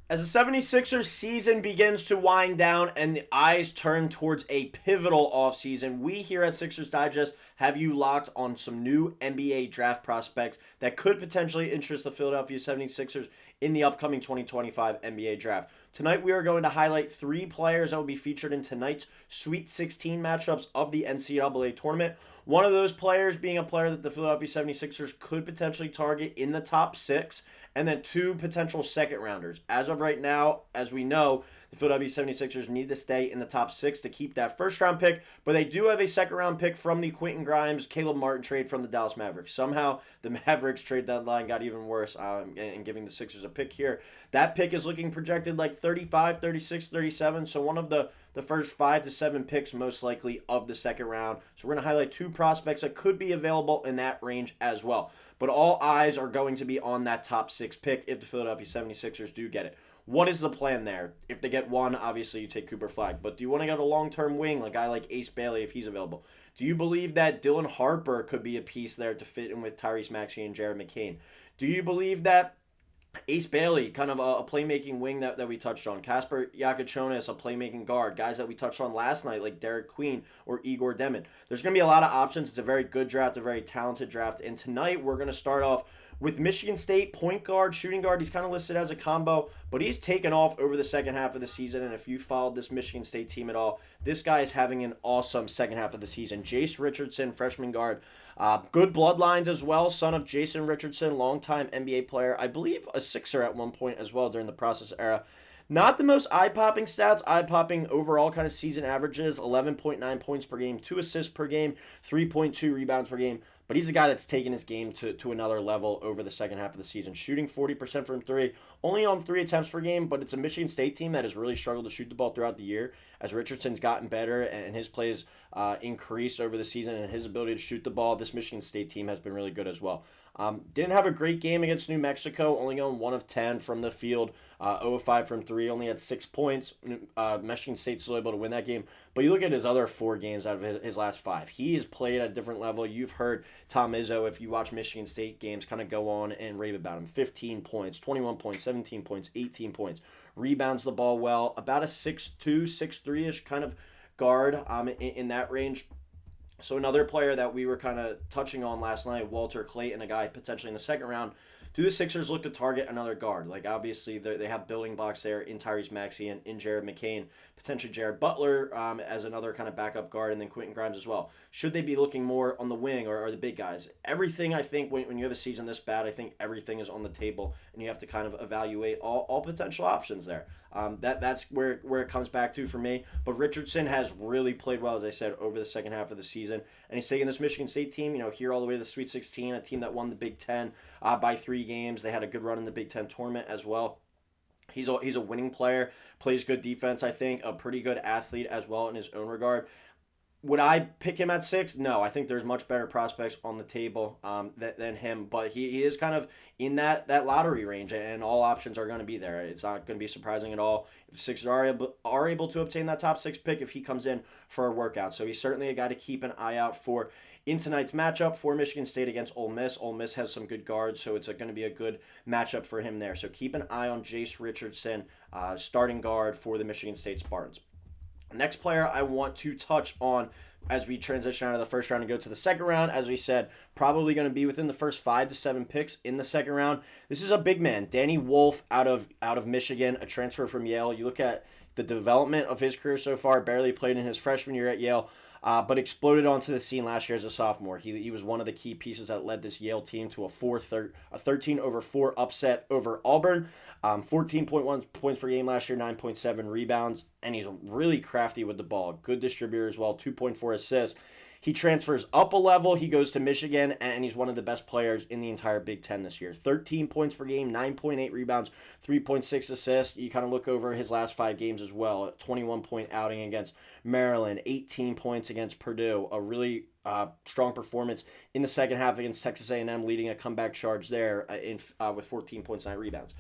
As the 76ers season begins to wind down and the eyes turn towards a pivotal offseason, we here at Sixers Digest have you locked on some new NBA draft prospects that could potentially interest the Philadelphia 76ers in the upcoming 2025 NBA draft. Tonight we are going to highlight 3 players that will be featured in tonight's Sweet 16 matchups of the NCAA tournament. One of those players being a player that the Philadelphia 76ers could potentially target in the top 6, and then 2 potential second rounders. As of right now, as we know, the Philadelphia 76ers need to stay in the top 6 to keep that first round pick, but they do have a second round pick from the Quentin Grimes, Caleb Martin trade from the Dallas Mavericks. Somehow, the Mavericks trade deadline got even worse in giving the Sixers a pick here. That pick is looking projected like 35, 36, 37, so one of the first 5 to 7 picks most likely of the second round. So we're going to highlight 2 prospects that could be available in that range as well. But all eyes are going to be on that top 6 pick if the Philadelphia 76ers do get it. What is the plan there? If they get one, obviously you take Cooper Flag. But do you want to get a long-term wing, a guy like Ace Bailey if he's available? Do you believe that Dylan Harper could be a piece there to fit in with Tyrese Maxey and Jared McCain? Do you believe that Ace Bailey, kind of a playmaking wing that we touched on. Kasper Yakachonis, a playmaking guard. Guys that we touched on last night, like Derek Queen or Igor Demin. There's going to be a lot of options. It's a very good draft, a very talented draft. And tonight we're going to start off with Michigan State point guard, shooting guard. He's kind of listed as a combo, but he's taken off over the second half of the season. And if you followed this Michigan State team at all, this guy is having an awesome second half of the season. Jace Richardson, freshman guard. Good bloodlines as well. Son of Jason Richardson, longtime NBA player. I believe a Sixer at one point as well during the process era. Not the most eye-popping stats, eye-popping overall kind of season averages, 11.9 points per game, 2 assists per game, 3.2 rebounds per game. But he's a guy that's taken his game to another level over the second half of the season. Shooting 40% from 3, only on 3 attempts per game, but it's a Michigan State team that has really struggled to shoot the ball throughout the year. As Richardson's gotten better and his plays increased over the season and his ability to shoot the ball, this Michigan State team has been really good as well. Didn't have a great game against New Mexico, only going 1 of 10 from the field, 0 of 5 from 3, only had 6 points. Michigan State still able to win that game. But you look at his other 4 games out of his last 5. He has played at a different level. You've heard Tom Izzo, if you watch Michigan State games, kind of go on and rave about him. 15 points, 21 points, 17 points, 18 points. Rebounds the ball well. About a 6'2", 6'3"-ish kind of guard in that range. So another player that we were kind of touching on last night, Walter Clayton, a guy potentially in the second round. Do the Sixers look to target another guard? Like, obviously, they have building blocks there in Tyrese Maxey and in Jared McCain, potentially Jared Butler as another kind of backup guard, and then Quentin Grimes as well. Should they be looking more on the wing or the big guys? Everything, I think, when you have a season this bad, I think everything is on the table, and you have to kind of evaluate all potential options there. That's where it comes back to for me. But Richardson has really played well, as I said, over the second half of the season. And he's taking this Michigan State team, here all the way to the Sweet 16, a team that won the Big Ten by 3 games. They had a good run in the Big Ten tournament as well. He's a winning player, plays good defense, I think, a pretty good athlete as well in his own regard. Would I pick him at 6? No, I think there's much better prospects on the table than him. But he is kind of in that lottery range, and all options are going to be there. It's not going to be surprising at all if the Sixers are able to obtain that top 6 pick if he comes in for a workout. So he's certainly a guy to keep an eye out for in tonight's matchup for Michigan State against Ole Miss. Ole Miss has some good guards, so it's going to be a good matchup for him there. So keep an eye on Jace Richardson, starting guard for the Michigan State Spartans. Next player I want to touch on as we transition out of the first round and go to the second round, as we said, probably going to be within the first 5 to 7 picks in the second round. This is a big man, Danny Wolf out of Michigan, a transfer from Yale. You look at the development of his career so far, barely played in his freshman year at Yale, but exploded onto the scene last year as a sophomore. He was one of the key pieces that led this Yale team to a 13-over-4 upset over Auburn. 14.1 points per game last year, 9.7 rebounds, and he's really crafty with the ball. Good distributor as well, 2.4 assists. He transfers up a level. He goes to Michigan, and he's one of the best players in the entire Big Ten this year. 13 points per game, 9.8 rebounds, 3.6 assists. You kind of look over his last 5 games as well. A 21-point outing against Maryland, 18 points against Purdue. A really strong performance in the second half against Texas A&M, leading a comeback charge there with 14 points, 9 rebounds.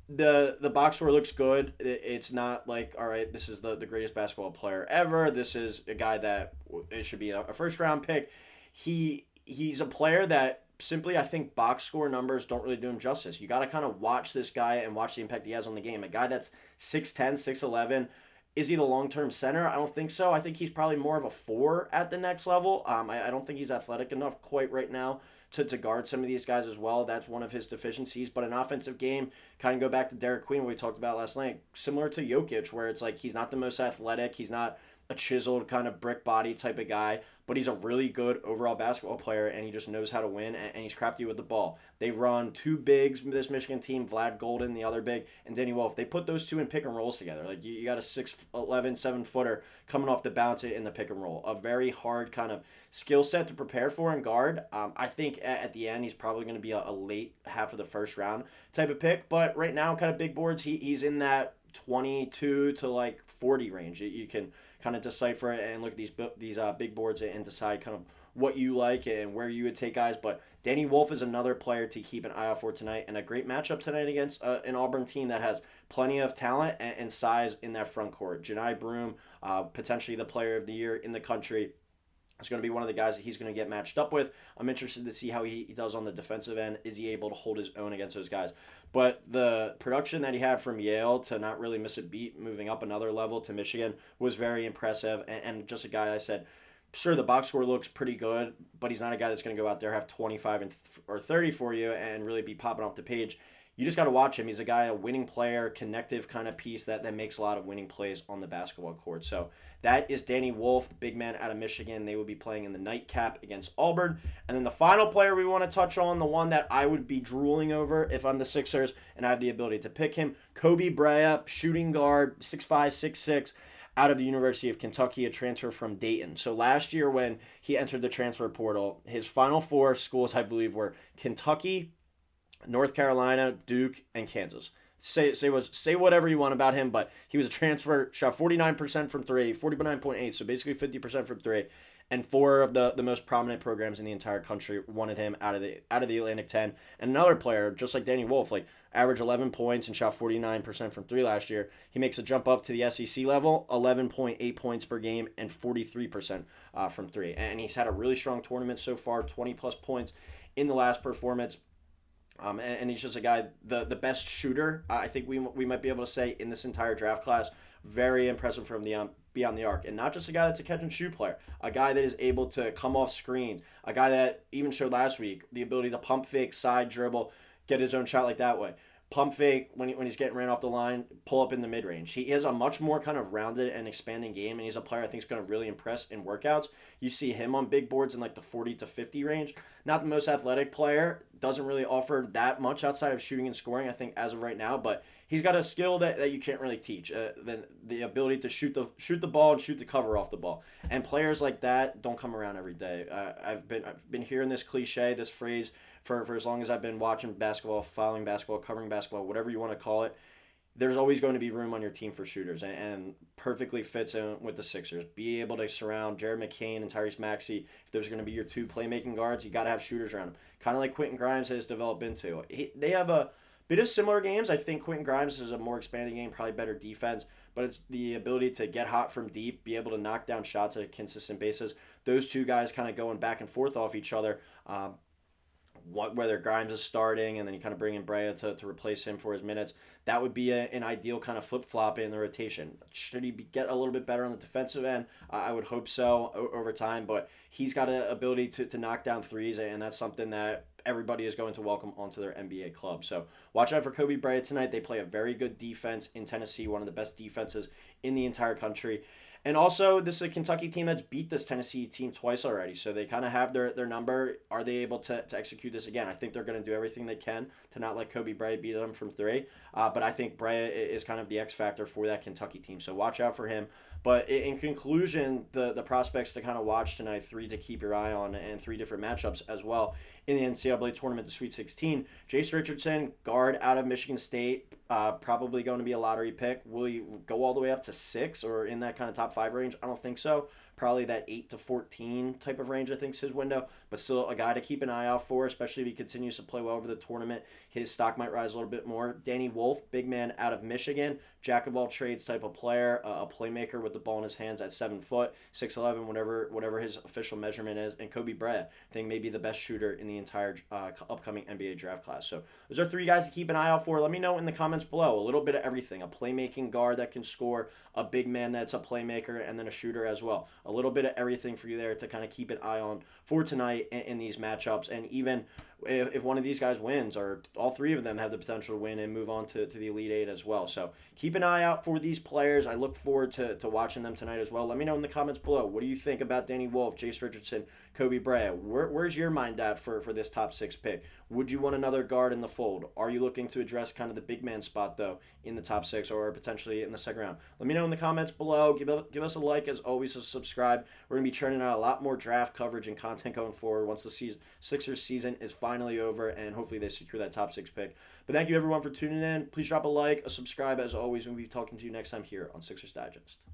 The box score looks good. It's not like, all right, this is the greatest basketball player ever. This is a guy that it should be a first round pick. He's a player that simply, I think box score numbers don't really do him justice. You got to kind of watch this guy and watch the impact he has on the game. A guy that's 6'10", 6'11", is he the long-term center? I don't think so. I think he's probably more of a 4 at the next level. I don't think he's athletic enough quite right now to guard some of these guys as well. That's one of his deficiencies. But an offensive game, kind of go back to Derek Queen, what we talked about last night, similar to Jokic, where it's like he's not the most athletic. He's not a chiseled kind of brick body type of guy, but he's a really good overall basketball player, and he just knows how to win, and he's crafty with the ball. They run 2 bigs, this Michigan team, Vlad Golden, the other big, and Danny Wolf. They put those 2 in pick and rolls together. Like, you got a 6'11", 7-footer coming off the bounce in the pick and roll. A very hard kind of skill set to prepare for and guard. I think at the end, he's probably going to be a late half of the first round type of pick, but right now, kind of big boards, he's in that 22 to like 40 range. You can kind of decipher it and look at these big boards and decide kind of what you like and where you would take guys. But Danny Wolf is another player to keep an eye out for tonight, and a great matchup tonight against an Auburn team that has plenty of talent and size in that front court. Janai Broome, potentially the player of the year in the country, is going to be one of the guys that he's going to get matched up with. I'm interested to see how he does on the defensive end. Is he able to hold his own against those guys? But the production that he had from Yale to not really miss a beat, moving up another level to Michigan, was very impressive. And just a guy, I said, sure, the box score looks pretty good, but he's not a guy that's going to go out there, have 25 or 30 for you and really be popping off the page. You just got to watch him. He's a guy, a winning player, connective kind of piece that makes a lot of winning plays on the basketball court. So that is Danny Wolf, the big man out of Michigan. They will be playing in the nightcap against Auburn. And then the final player we want to touch on, the one that I would be drooling over if I'm the Sixers and I have the ability to pick him, Kobe Brea, shooting guard, 6'5", 6'6", out of the University of Kentucky, a transfer from Dayton. So last year when he entered the transfer portal, his final 4 schools, I believe, were Kentucky, North Carolina, Duke, and Kansas. Say whatever you want about him, but he was a transfer, shot 49% from 3, 49.8, so basically 50% from 3, and 4 of the most prominent programs in the entire country wanted him out of the Atlantic 10. And another player, just like Danny Wolf, like averaged 11 points and shot 49% from 3 last year. He makes a jump up to the SEC level, 11.8 points per game and 43% from 3. And he's had a really strong tournament so far, 20-plus points in the last performance. And he's just a guy, the best shooter, I think we might be able to say, in this entire draft class. Very impressive from the beyond the arc. And not just a guy that's a catch-and-shoot player. A guy that is able to come off screens. A guy that even showed last week the ability to pump fake, side dribble, get his own shot like that way. Pump fake when he's getting ran off the line, pull up in the mid-range. He has a much more kind of rounded and expanding game, and he's a player I think is going to really impress in workouts. You see him on big boards in like the 40 to 50 range. Not the most athletic player, doesn't really offer that much outside of shooting and scoring, I think, as of right now, but he's got a skill that you can't really teach. Then the ability to shoot the ball and shoot the cover off the ball. And players like that don't come around every day. I've been hearing this cliche, this phrase, for as long as I've been watching basketball, following basketball, covering basketball, whatever you want to call it. There's always going to be room on your team for shooters, and perfectly fits in with the Sixers. Be able to surround Jared McCain and Tyrese Maxey. If there's going to be your 2 playmaking guards, you got to have shooters around them. Kind of like Quentin Grimes has developed into. They have a bit of similar games. I think Quentin Grimes is a more expanded game, probably better defense, but it's the ability to get hot from deep, be able to knock down shots at a consistent basis. Those 2 guys kind of going back and forth off each other. Whether Grimes is starting and then you kind of bring in Brea to replace him for his minutes, that would be an ideal kind of flip-flop in the rotation. Should he get a little bit better on the defensive end? I would hope so over time, but he's got an ability to knock down threes, and that's something that everybody is going to welcome onto their NBA club. So watch out for Kobe Brea tonight. They play a very good defense in Tennessee, one of the best defenses in the entire country. And also, this is a Kentucky team that's beat this Tennessee team twice already, so they kind of have their number. Are they able to execute this again? I think they're going to do everything they can to not let Kobe Brea beat them from 3, but I think Brea is kind of the X factor for that Kentucky team, so watch out for him. But in conclusion, the prospects to kind of watch tonight, 3 to keep your eye on, and 3 different matchups as well in the NCAA tournament, the Sweet 16. Jace Richardson, guard out of Michigan State, probably going to be a lottery pick. Will he go all the way up to 6 or in that kind of top 5 range? I don't think so. Probably that 8 to 14 type of range, I think, is his window. But still a guy to keep an eye out for, especially if he continues to play well over the tournament. His stock might rise a little bit more. Danny Wolf, big man out of Michigan, jack of all trades type of player, a playmaker with the ball in his hands at 7 foot, 6'11", whatever his official measurement is. And Kobe Brea, I think maybe the best shooter in the entire upcoming NBA draft class. So those are 3 guys to keep an eye out for. Let me know in the comments below. A little bit of everything. A playmaking guard that can score, a big man that's a playmaker, and then a shooter as well. A little bit of everything for you there to kind of keep an eye on for tonight in these matchups. And even if one of these guys wins, or all 3 of them have the potential to win and move on to the Elite Eight as well. So keep an eye out for these players. I look forward to watching them tonight as well. Let me know in the comments below. What do you think about Danny Wolf, Jace Richardson, Kobe Brea? Where's your mind at for this top 6 pick? Would you want another guard in the fold? Are you looking to address kind of the big man spot, though, in the top 6 or potentially in the second round? Let me know in the comments below. Give us a like, as always, a subscribe. We're going to be churning out a lot more draft coverage and content going forward once the Sixers season is finally over, and hopefully they secure that top 6 pick. But thank you, everyone, for tuning in. Please drop a like, a subscribe. As always, we'll be talking to you next time here on Sixers Digest.